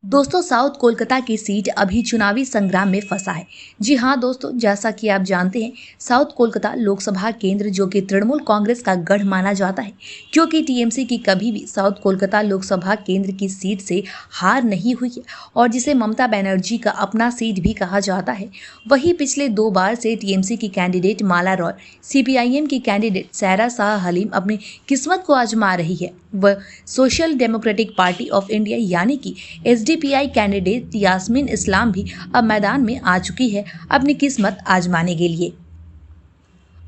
दोस्तों, साउथ कोलकाता की सीट अभी चुनावी संग्राम में फंसा है। जी हाँ दोस्तों, जैसा कि आप जानते हैं, साउथ कोलकाता लोकसभा केंद्र जो कि तृणमूल कांग्रेस का गढ़ माना जाता है, क्योंकि टीएमसी की कभी भी साउथ कोलकाता लोकसभा केंद्र की सीट से हार नहीं हुई है और जिसे ममता बनर्जी का अपना सीट भी कहा जाता है। वही पिछले 2 बार से टीएमसी की कैंडिडेट माला रॉय, सीपीआईएम की कैंडिडेट सहरा शाह हलीम अपनी किस्मत को आजमा रही है। वह social democratic party of India यानी कि एसडीपीआई कैंडिडेट यास्मीन इस्लाम भी अब मैदान में आ चुकी है अपनी किस्मत आजमाने के लिए।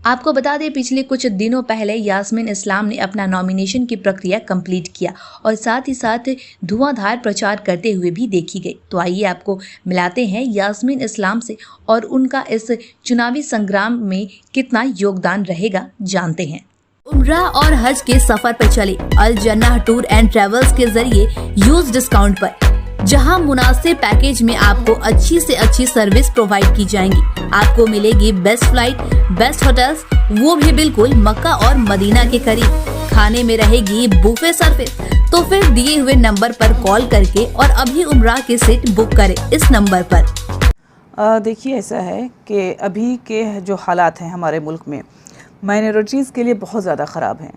आपको बता दें, पिछले कुछ दिनों पहले यास्मीन इस्लाम ने अपना नॉमिनेशन की प्रक्रिया कंप्लीट किया और साथ ही साथ धुआंधार प्रचार करते हुए भी देखी गई। तो आइए आपको मिलाते हैं यास्मीन इस्लाम से और उनका इस चुनावी संग्राम में कितना योगदान रहेगा, जानते हैं। उम्रा और हज के सफर पर चले अल जन्नह टूर एंड ट्रेवल्स के जरिए यूज डिस्काउंट पर, जहां मुनासिब पैकेज में आपको अच्छी से अच्छी सर्विस प्रोवाइड की जाएंगी। आपको मिलेगी बेस्ट फ्लाइट, बेस्ट होटल्स, वो भी बिल्कुल मक्का और मदीना के करीब। खाने में रहेगी बुफे सर्विस। तो फिर दिए हुए नंबर पर कॉल करके और अभी उम्रा की सीट बुक करें इस नंबर पर। देखिए, ऐसा है कि अभी के जो हालात हैं हमारे मुल्क में माइनॉरिटीज़ के लिए बहुत ज़्यादा ख़राब हैं।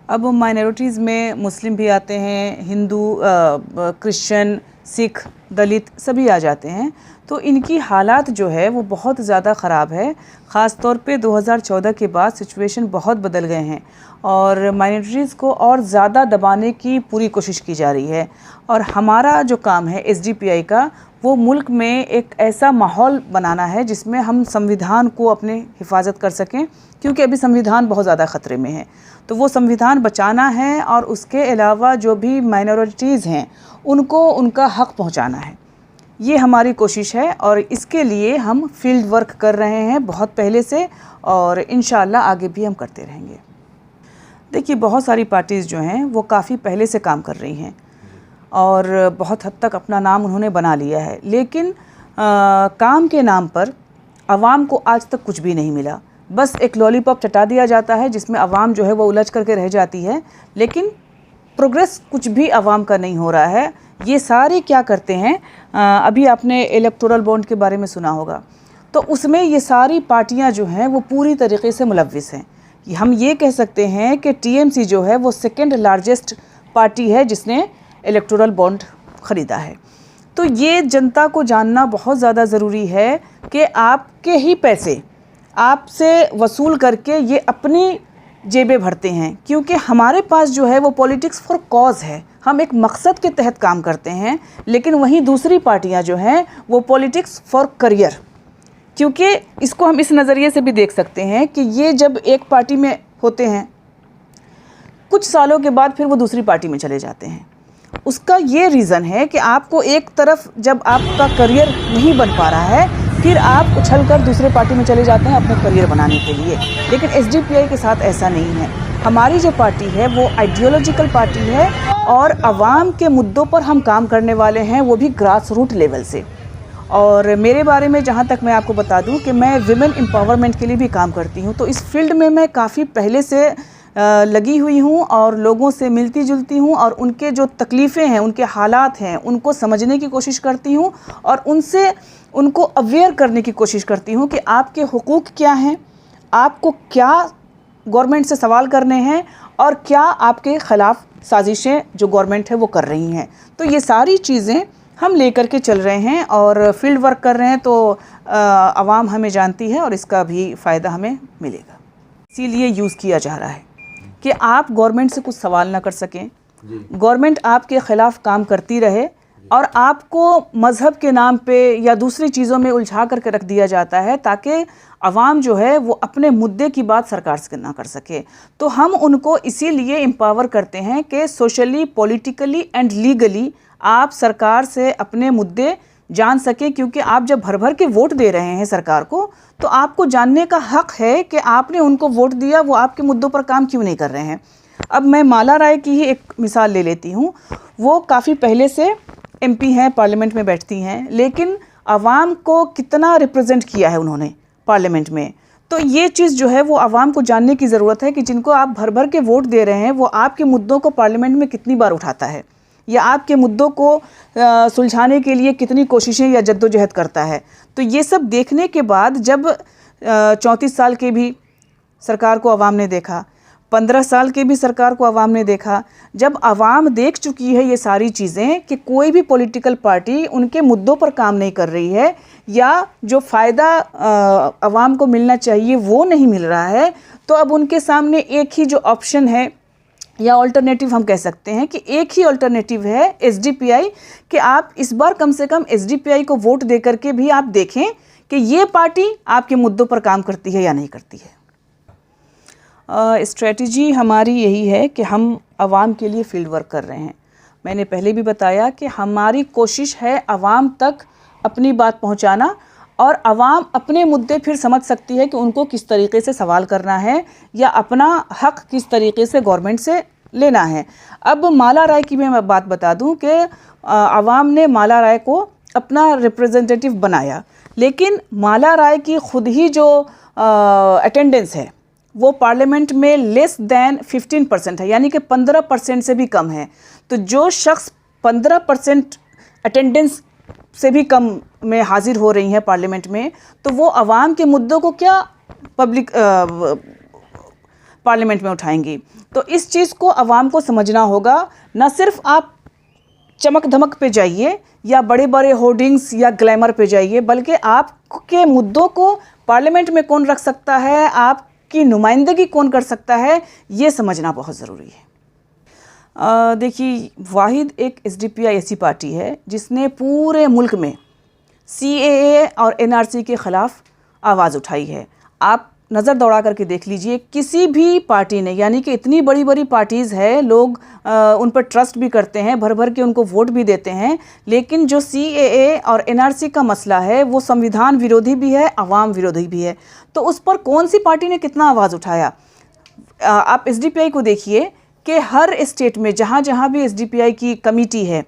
अब माइनॉरिटीज़ में मुस्लिम भी आते हैं, हिंदू, क्रिश्चियन, सिख, दलित सभी आ जाते हैं। तो इनकी हालात जो है वो बहुत ज़्यादा ख़राब है। ख़ास तौर पे 2014 के बाद सिचुएशन बहुत बदल गए हैं और माइनॉरिटीज़ को और ज़्यादा दबाने की पूरी कोशिश की जा रही है। और हमारा जो काम है एसडीपीआई का, वो मुल्क में एक ऐसा माहौल बनाना है जिसमें हम संविधान को अपने हिफाजत कर सकें, क्योंकि अभी संविधान बहुत ज़्यादा ख़तरे में है। तो वो संविधान बचाना है और उसके अलावा जो भी माइनॉरिटीज़ हैं उनको उनका हक़ पहुंचाना है। ये हमारी कोशिश है और इसके लिए हम फील्ड वर्क कर रहे हैं बहुत पहले से और इंशाअल्लाह आगे भी हम करते रहेंगे। देखिए, बहुत सारी पार्टीज़ जो हैं वो काफ़ी पहले से काम कर रही हैं और बहुत हद तक अपना नाम उन्होंने बना लिया है, लेकिन काम के नाम पर आवाम को आज तक कुछ भी नहीं मिला। बस एक लॉलीपॉप चटा दिया जाता है जिसमें आवाम जो है वो उलझ करके रह जाती है, लेकिन प्रोग्रेस कुछ भी आवाम का नहीं हो रहा है। ये सारे क्या करते हैं, अभी आपने इलेक्टोरल बॉन्ड के बारे में सुना होगा, तो उसमें ये सारी पार्टियां जो हैं वो पूरी तरीके से मुलव्विस हैं। हम ये कह सकते हैं कि टीएमसी जो है वो सेकेंड लार्जेस्ट पार्टी है जिसने इलेक्टोरल बॉन्ड ख़रीदा है। तो ये जनता को जानना बहुत ज़्यादा ज़रूरी है कि आपके ही पैसे आपसे वसूल करके ये अपनी जेबें भरते हैं, क्योंकि हमारे पास जो है वो पॉलिटिक्स फॉर कॉज है। हम एक मकसद के तहत काम करते हैं, लेकिन वहीं दूसरी पार्टियां जो हैं वो पॉलिटिक्स फॉर करियर। क्योंकि इसको हम इस नज़रिए से भी देख सकते हैं कि ये जब एक पार्टी में होते हैं, कुछ सालों के बाद फिर वो दूसरी पार्टी में चले जाते हैं। उसका ये रीज़न है कि आपको एक तरफ जब आपका करियर नहीं बन पा रहा है, फिर आप उछलकर दूसरे पार्टी में चले जाते हैं अपने करियर बनाने के लिए। लेकिन एसडीपीआई के साथ ऐसा नहीं है। हमारी जो पार्टी है वो आइडियोलॉजिकल पार्टी है और आवाम के मुद्दों पर हम काम करने वाले हैं, वो भी ग्रास रूट लेवल से। और मेरे बारे में जहाँ तक मैं आपको बता दूँ कि मैं विमेन एम्पावरमेंट के लिए भी काम करती हूँ, तो इस फील्ड में मैं काफ़ी पहले से लगी हुई हूँ और लोगों से मिलती जुलती हूँ और उनके जो तकलीफ़ें हैं, उनके हालात हैं, उनको समझने की कोशिश करती हूँ और उनको अवेयर करने की कोशिश करती हूँ कि आपके हुकूक क्या हैं, आपको क्या गवर्नमेंट से सवाल करने हैं और क्या आपके ख़िलाफ़ साजिशें जो गवर्नमेंट है वो कर रही हैं। तो ये सारी चीज़ें हम लेकर के चल रहे हैं और फील्ड वर्क कर रहे हैं, तो आवाम हमें जानती है और इसका भी फ़ायदा हमें मिलेगा। इसीलिए यूज़ किया जा रहा है कि आप गवर्नमेंट से कुछ सवाल ना कर सकें, गवर्नमेंट आपके ख़िलाफ़ काम करती रहे और आपको मज़हब के नाम पे या दूसरी चीज़ों में उलझा करके रख दिया जाता है, ताकि आवाम जो है वो अपने मुद्दे की बात सरकार से ना कर सके। तो हम उनको इसीलिए एम्पावर करते हैं कि सोशली, पॉलिटिकली एंड लीगली आप सरकार से अपने मुद्दे जान सकें, क्योंकि आप जब भर भर के वोट दे रहे हैं सरकार को, तो आपको जानने का हक़ है कि आपने उनको वोट दिया, वो आपके मुद्दों पर काम क्यों नहीं कर रहे हैं। अब मैं माला राय की ही एक मिसाल ले लेती हूँ। वो काफ़ी पहले से एमपी हैं, पार्लियामेंट में बैठती हैं, लेकिन आवाम को कितना रिप्रेजेंट किया है उन्होंने पार्लियामेंट में। तो ये चीज़ जो है वो आवाम को जानने की ज़रूरत है कि जिनको आप भर भर के वोट दे रहे हैं वो आपके मुद्दों को पार्लियामेंट में कितनी बार उठाता है। या आपके मुद्दों को सुलझाने के लिए कितनी कोशिशें या जद्दोजहद करता है। तो ये सब देखने के बाद जब 34 साल के भी सरकार को आवाम ने देखा, 15 साल के भी सरकार को आवाम ने देखा, जब आवाम देख चुकी है ये सारी चीज़ें कि कोई भी पॉलिटिकल पार्टी उनके मुद्दों पर काम नहीं कर रही है या जो फ़ायदा आवाम को मिलना चाहिए वो नहीं मिल रहा है, तो अब उनके सामने एक ही जो ऑप्शन है या अल्टरनेटिव हम कह सकते हैं कि एक ही अल्टरनेटिव है एसडीपीआई, कि आप इस बार कम से कम एसडीपीआई को वोट दे करके भी आप देखें कि ये पार्टी आपके मुद्दों पर काम करती है या नहीं करती है। स्ट्रेटजी हमारी यही है कि हम आवाम के लिए फील्ड वर्क कर रहे हैं। मैंने पहले भी बताया कि हमारी कोशिश है आवाम तक अपनी बात पहुंचाना, और आवाम अपने मुद्दे फिर समझ सकती है कि उनको किस तरीके से सवाल करना है या अपना हक किस तरीके से गवर्नमेंट से लेना है। अब माला राय की मैं बात बता दूं कि आवाम ने माला राय को अपना रिप्रेजेंटेटिव बनाया, लेकिन माला राय की खुद ही जो अटेंडेंस है वो पार्लियामेंट में लेस दैन 15% है, यानी कि 15% से भी कम है। तो जो शख्स 15% अटेंडेंस से भी कम में हाजिर हो रही हैं पार्लियामेंट में, तो वो आवाम के मुद्दों को क्या पब्लिक पार्लियामेंट में उठाएंगी। तो इस चीज़ को आवाम को समझना होगा। न सिर्फ आप चमक धमक पे जाइए या बड़े बड़े होर्डिंग्स या ग्लैमर पे जाइए, बल्कि आपके मुद्दों को पार्लियामेंट में कौन रख सकता है, आपकी नुमाइंदगी कौन कर सकता है, ये समझना बहुत ज़रूरी है। देखिए, वाहिद एक एसडीपीआई ऐसी पार्टी है जिसने पूरे मुल्क में सीएए और एनआरसी के ख़िलाफ़ आवाज़ उठाई है। आप नज़र दौड़ा करके देख लीजिए, किसी भी पार्टी ने, यानी कि इतनी बड़ी बड़ी पार्टीज़ है, लोग उन पर ट्रस्ट भी करते हैं, भर भर के उनको वोट भी देते हैं, लेकिन जो सीएए और एनआरसी का मसला है वो संविधान विरोधी भी है, आवाम विरोधी भी है। तो उस पर कौन सी पार्टी ने कितना आवाज़ उठाया। आप एसडीपीआई को देखिए कि हर स्टेट में जहाँ जहाँ भी एसडीपीआई की कमेटी है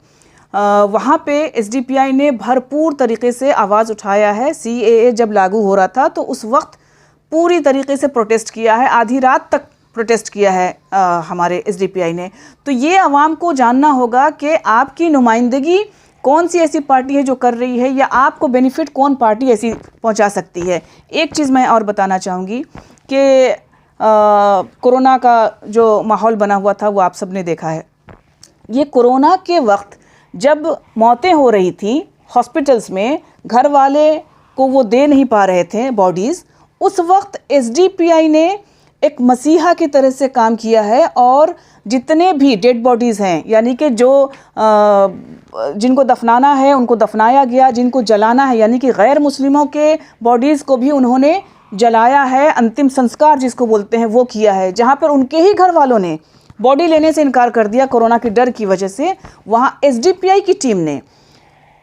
वहाँ पे एसडीपीआई ने भरपूर तरीके से आवाज़ उठाया है। सीएए जब लागू हो रहा था तो उस वक्त पूरी तरीके से प्रोटेस्ट किया है, आधी रात तक प्रोटेस्ट किया है हमारे एसडीपीआई ने। तो ये आवाम को जानना होगा कि आपकी नुमाइंदगी कौन सी ऐसी पार्टी है जो कर रही है, या आपको बेनिफिट कौन पार्टी ऐसी पहुंचा सकती है। एक चीज़ मैं और बताना चाहूँगी कि कोरोना का जो माहौल बना हुआ था वो आप सब ने देखा है। ये कोरोना के वक्त जब मौतें हो रही थी हॉस्पिटल्स में, घर वाले को वो दे नहीं पा रहे थे बॉडीज़, उस वक्त एसडीपीआई ने एक मसीहा की तरह से काम किया है, और जितने भी डेड बॉडीज़ हैं, यानी कि जो जिनको दफनाना है उनको दफनाया गया, जिनको जलाना है यानी कि गैर मुस्लिमों के बॉडीज़ को भी उन्होंने जलाया है, अंतिम संस्कार जिसको बोलते हैं वो किया है। जहाँ पर उनके ही घर वालों ने बॉडी लेने से इनकार कर दिया कोरोना के डर की वजह से, वहाँ एसडीपीआई की टीम ने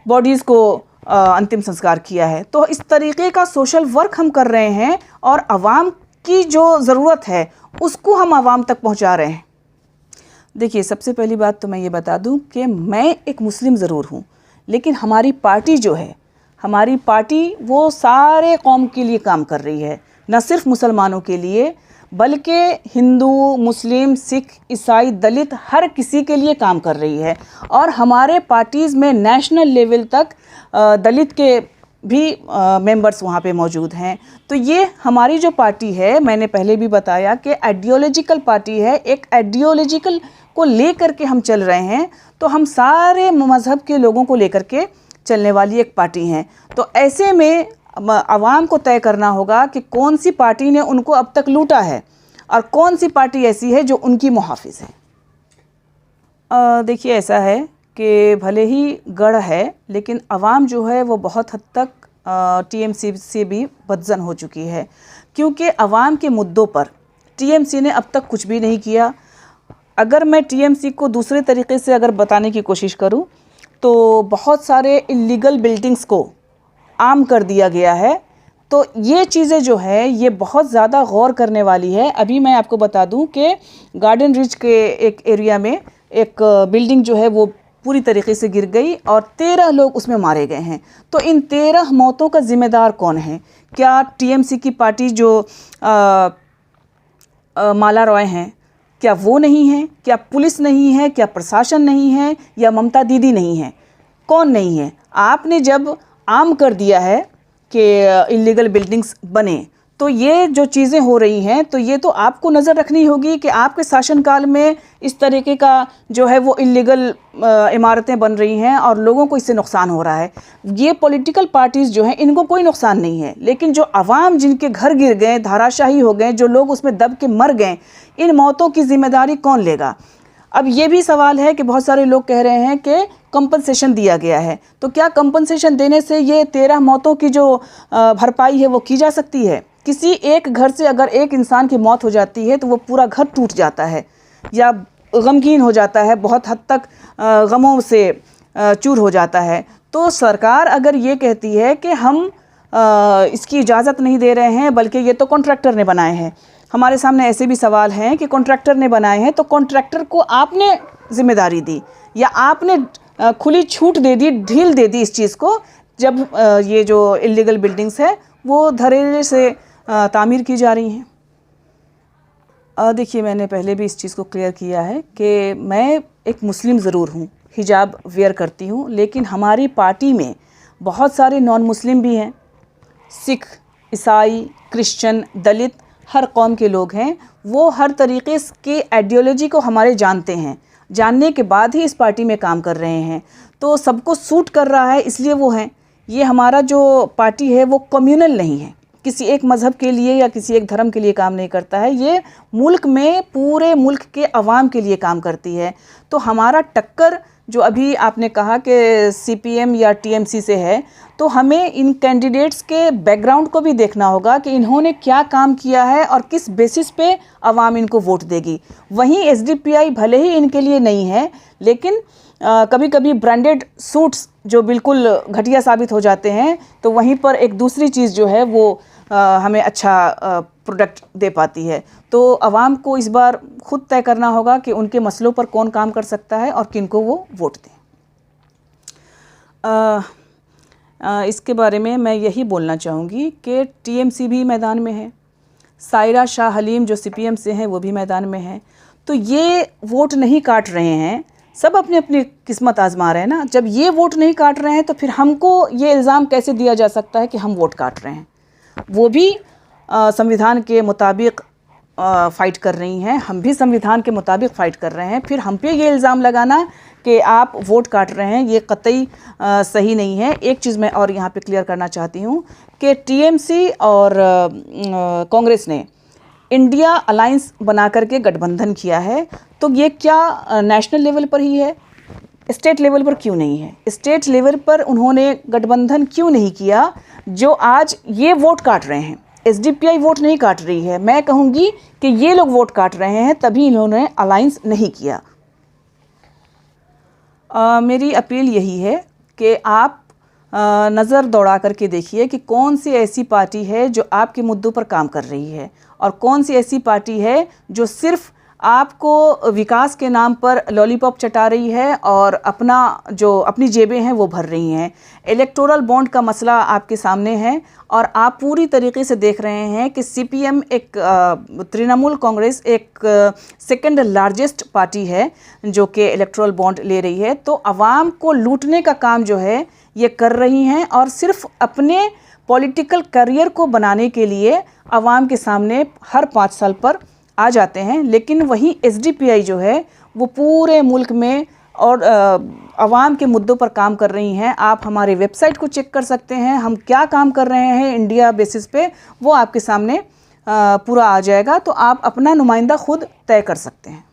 बॉडीज़ को अंतिम संस्कार किया है। तो इस तरीके का सोशल वर्क हम कर रहे हैं, और आवाम की जो ज़रूरत है उसको हम आवाम तक पहुँचा रहे हैं। देखिए, सबसे पहली बात तो मैं ये बता दूं कि मैं एक मुस्लिम ज़रूर हूँ, लेकिन हमारी पार्टी जो है, हमारी पार्टी वो सारे कौम के लिए काम कर रही है, न सिर्फ मुसलमानों के लिए बल्कि हिंदू, मुस्लिम, सिख, ईसाई, दलित, हर किसी के लिए काम कर रही है। और हमारे पार्टीज़ में नेशनल लेवल तक दलित के भी मेंबर्स वहाँ पे मौजूद हैं। तो ये हमारी जो पार्टी है, मैंने पहले भी बताया कि आइडियोलॉजिकल पार्टी है, एक आइडियोलॉजिकल को लेकर के हम चल रहे हैं। तो हम सारे मज़हब के लोगों को लेकर के चलने वाली एक पार्टी हैं। तो ऐसे में आवाम को तय करना होगा कि कौन सी पार्टी ने उनको अब तक लूटा है और कौन सी पार्टी ऐसी है जो उनकी मुहाफिज है। देखिए, ऐसा है कि भले ही गढ़ है, लेकिन आवाम जो है वो बहुत हद तक टीएमसी से भी बदजन हो चुकी है, क्योंकि आवाम के मुद्दों पर टीएमसी ने अब तक कुछ भी नहीं किया। अगर मैं टीएमसी को दूसरे तरीके से अगर बताने की कोशिश करूं तो बहुत सारे इलीगल बिल्डिंग्स को आम कर दिया गया है। तो ये चीज़ें जो है ये बहुत ज़्यादा गौर करने वाली है। अभी मैं आपको बता दूं कि गार्डन रिच के एक एरिया में एक बिल्डिंग जो है वो पूरी तरीके से गिर गई और 13 लोग उसमें मारे गए हैं। तो इन 13 मौतों का ज़िम्मेदार कौन है? क्या टीएमसी की पार्टी जो माला रॉय हैं क्या वो नहीं है? क्या पुलिस नहीं है? क्या प्रशासन नहीं है? या ममता दीदी नहीं है? कौन नहीं है? आपने जब आम कर दिया है कि इलीगल बिल्डिंग्स बने, तो ये जो चीज़ें हो रही हैं, तो ये तो आपको नज़र रखनी होगी कि आपके शासनकाल में इस तरीके का जो है वो इलीगल इमारतें बन रही हैं और लोगों को इससे नुकसान हो रहा है। ये पॉलिटिकल पार्टीज़ जो हैं, इनको कोई नुकसान नहीं है, लेकिन जो आवाम जिनके घर गिर गए, धाराशाही हो गए, जो लोग उसमें दब के मर गए, इन मौतों की जिम्मेदारी कौन लेगा? अब ये भी सवाल है कि बहुत सारे लोग कह रहे हैं कि कंपनसेशन दिया गया है, तो क्या कंपनसेशन देने से ये 13 मौतों की जो भरपाई है वो की जा सकती है? किसी एक घर से अगर एक इंसान की मौत हो जाती है तो वो पूरा घर टूट जाता है या गमगीन हो जाता है, बहुत हद तक गमों से चूर हो जाता है। तो सरकार अगर ये कहती है कि हम इसकी इजाज़त नहीं दे रहे हैं, बल्कि ये तो कॉन्ट्रैक्टर ने बनाए हैं, हमारे सामने ऐसे भी सवाल हैं कि कॉन्ट्रैक्टर ने बनाए हैं, तो कॉन्ट्रैक्टर को आपने जिम्मेदारी दी या आपने खुली छूट दे दी, ढील दे दी इस चीज़ को, जब ये जो इलीगल बिल्डिंग्स है वो धड़ल्ले से तामीर की जा रही हैं। देखिए, मैंने पहले भी इस चीज़ को क्लियर किया है कि मैं एक मुस्लिम ज़रूर हूँ, हिजाब वेयर करती हूँ, लेकिन हमारी पार्टी में बहुत सारे नॉन मुस्लिम भी हैं, सिख, ईसाई, क्रिश्चियन, दलित, हर कौम के लोग हैं। वो हर तरीक़े की आइडियोलॉजी को हमारे जानते हैं, जानने के बाद ही इस पार्टी में काम कर रहे हैं, तो सबको सूट कर रहा है, इसलिए वो हैं। ये हमारा जो पार्टी है वो कम्युनल नहीं है, किसी एक मज़हब के लिए या किसी एक धर्म के लिए काम नहीं करता है, ये मुल्क में पूरे मुल्क के अवाम के लिए काम करती है। तो हमारा टक्कर जो अभी आपने कहा कि CPM या TMC से है, तो हमें इन कैंडिडेट्स के बैकग्राउंड को भी देखना होगा कि इन्होंने क्या काम किया है और किस बेसिस पे अवाम इनको वोट देगी। वहीं SDPI भले ही इनके लिए नहीं है, लेकिन कभी कभी ब्रांडेड सूट्स जो बिल्कुल घटिया साबित हो जाते हैं, तो वहीं पर एक दूसरी चीज़ जो है वो हमें अच्छा प्रोडक्ट दे पाती है। तो आवाम को इस बार खुद तय करना होगा कि उनके मसलों पर कौन काम कर सकता है और किनको वो वोट दें। इसके बारे में मैं यही बोलना चाहूँगी कि TMC भी मैदान में है, सायरा शाह हलीम जो CPM से हैं वो भी मैदान में है। तो ये वोट नहीं काट रहे हैं, सब अपनी अपनी किस्मत आजमा रहे हैं ना। जब ये वोट नहीं काट रहे हैं तो फिर हमको ये इल्ज़ाम कैसे दिया जा सकता है कि हम वोट काट रहे हैं? वो भी संविधान के मुताबिक फ़ाइट कर रही हैं, हम भी संविधान के मुताबिक फ़ाइट कर रहे हैं। फिर हम पे ये इल्ज़ाम लगाना कि आप वोट काट रहे हैं, ये कतई सही नहीं है। एक चीज़ मैं और यहाँ पे क्लियर करना चाहती हूँ कि TMC और कांग्रेस ने इंडिया अलायंस बना करके गठबंधन किया है, तो ये क्या नेशनल लेवल पर ही है, स्टेट लेवल पर क्यों नहीं है? स्टेट लेवल पर उन्होंने गठबंधन क्यों नहीं किया जो आज ये वोट काट रहे हैं? SDPI वोट नहीं काट रही है, मैं कहूँगी कि ये लोग वोट काट रहे हैं, तभी इन्होंने अलायंस नहीं किया। मेरी अपील यही है कि आप नज़र दौड़ा करके देखिए कि कौन सी ऐसी पार्टी है जो आपके मुद्दों पर काम कर रही है और कौन सी ऐसी पार्टी है जो सिर्फ़ आपको विकास के नाम पर लॉलीपॉप चटा रही है और अपनी जेबें हैं वो भर रही हैं। इलेक्टोरल बॉन्ड का मसला आपके सामने है और आप पूरी तरीके से देख रहे हैं कि CPM एक तृणमूल कांग्रेस एक सेकंड लार्जेस्ट पार्टी है जो कि इलेक्टोरल बॉन्ड ले रही है। तो आवाम को लूटने का काम जो है ये कर रही हैं और सिर्फ अपने पॉलिटिकल करियर को बनाने के लिए आवाम के सामने हर 5 साल पर आ जाते हैं। लेकिन वहीं SDPI जो है वो पूरे मुल्क में और आवाम के मुद्दों पर काम कर रही हैं। आप हमारे वेबसाइट को चेक कर सकते हैं, हम क्या काम कर रहे हैं इंडिया बेसिस पे, वो आपके सामने पूरा आ जाएगा, तो आप अपना नुमाइंदा खुद तय कर सकते हैं।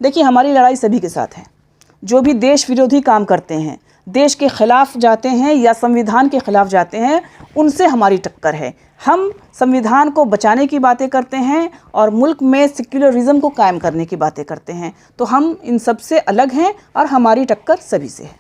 देखिए, हमारी लड़ाई सभी के साथ है। जो भी देश विरोधी काम करते हैं, देश के ख़िलाफ़ जाते हैं या संविधान के ख़िलाफ़ जाते हैं, उनसे हमारी टक्कर है। हम संविधान को बचाने की बातें करते हैं और मुल्क में सेक्युलरिज़म को कायम करने की बातें करते हैं। तो हम इन सब से अलग हैं और हमारी टक्कर सभी से है।